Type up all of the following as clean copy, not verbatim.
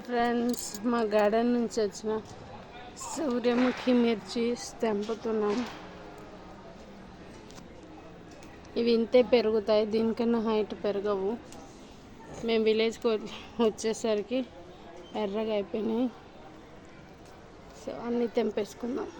Friends, మా garden నుంచి వచ్చిన సూర్యముఖి మిర్చి తెంపుతున్నాం. ఇవి ఇంతే పెరుగుతాయి, దీనికన్నా హైట్ పెరగవు. మేము విలేజ్కి వచ్చేసరికి ఎర్రగా అయిపోయినాయి. సో అన్నీ తెంపేసుకున్నాం.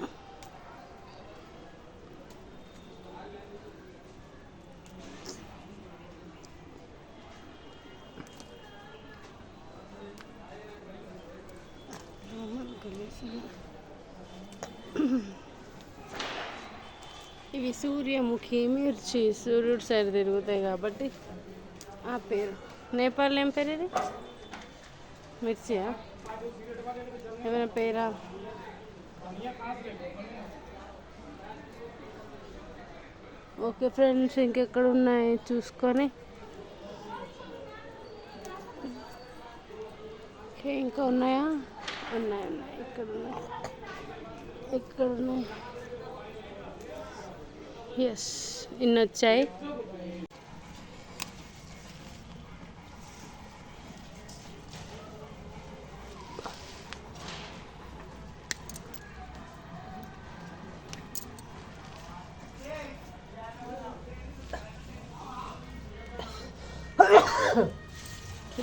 ఇవి సూర్యముఖి మిర్చి, సూర్యుడు సైడ్ తిరుగుతాయి కాబట్టి ఆ పేరు. నేపాల్ ఏం పేరు ఇది? మిర్చియా? ఏమైనా పేరా? ఓకే ఫ్రెండ్స్, ఇంకెక్కడ ఉన్నాయి చూసుకొని. ఇంకా ఉన్నాయా? ఉన్నాయి. ఇక్కడ ఉన్నాయి. ఎస్, ఇన్ని వచ్చాయి.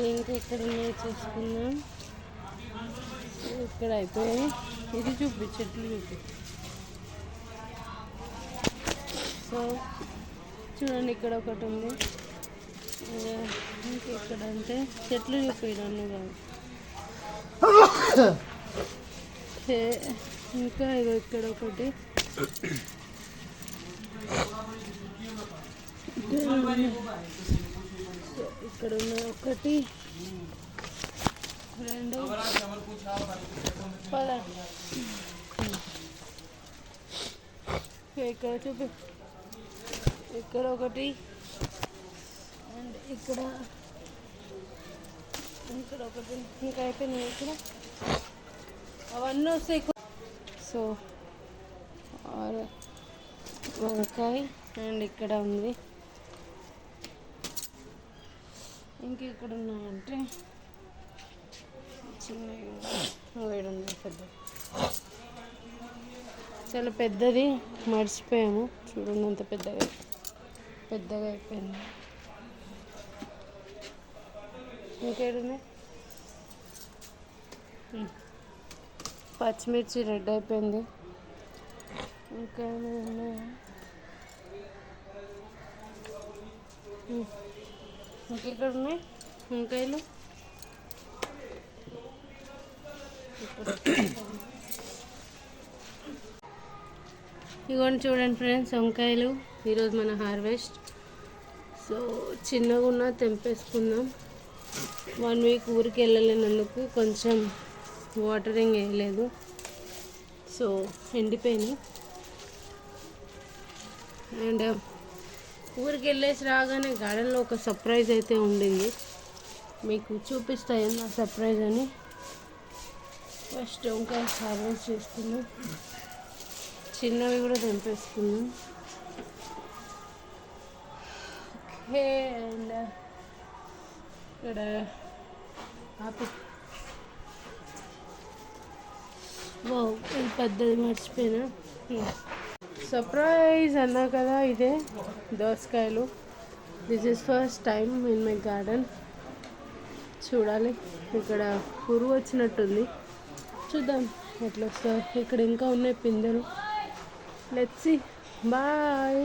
ఇంకా ఇక్కడ ఉన్నాయి, చూసుకుందాం. ఇక్కడ అయిపోయాయి. ఇది చెట్లు చూపి. సో చూడండి, ఇక్కడ ఒకటి ఉంది. ఇంకెక్కడ అంటే చెట్లు చూపించడం కాదు. ఇంకా ఇదో ఇక్కడ ఒకటి. ఇక్కడ ఉన్న ఒకటి, రెండు, ఇక్కడ చూపి. ఇక్కడ ఒకటి, అండ్ ఇక్కడ ఒకటి. ఇంకా అయిపోయినాయి. ఇక్కడ అవన్నీ వస్తాయి. సో వంకాయ అండ్ ఇక్కడ ఉంది. ఇంక ఇక్కడ ఉన్నాయంటే చిన్నవి ఉంది. చాలా పెద్దది, మర్చిపోయాము. చూడండి అంత పెద్దగా అయిపోయింది. ఇంకేడున్నాయి? పచ్చిమిర్చి రెడ్ అయిపోయింది. ఇంకా ఉన్నాయా? ఇంకెక్కడ ఉన్నాయి వంకాయలు? ఇదిగోండి చూడండి ఫ్రెండ్స్, వంకాయలు ఈరోజు మన హార్వెస్ట్. సో చిన్నగా ఉన్న తెంపేసుకుందాం. 1 వీక్ ఊరికి వెళ్ళలేనందుకు కొంచెం వాటరింగ్ వేయలేదు, సో ఎండిపోయినాయి. అండ్ ఊరికి వెళ్ళేసి రాగానే గార్డెన్లో ఒక సర్ప్రైజ్ అయితే ఉండింది, మీకు చూపిస్తాయి నా సర్ప్రైజ్ అని. ఫస్ట్ వంకాయ హార్వెస్ట్ చేసుకున్నాం, చిన్నవి కూడా తెంపేసుకున్నాం. ఓకే, అండ్ ఇక్కడ ఇది పెద్దది మర్చిపోయినా. సర్ప్రైజ్ అన్నా కదా, ఇదే దోసకాయలు. This is first time in my garden. చూడాలి, ఇక్కడ పురుగు వచ్చినట్టుంది, చూద్దాం ఎట్లా వస్తాయి. ఇక్కడ ఇంకా ఉన్నాయి పిందెలు. Let's see. బాయ్.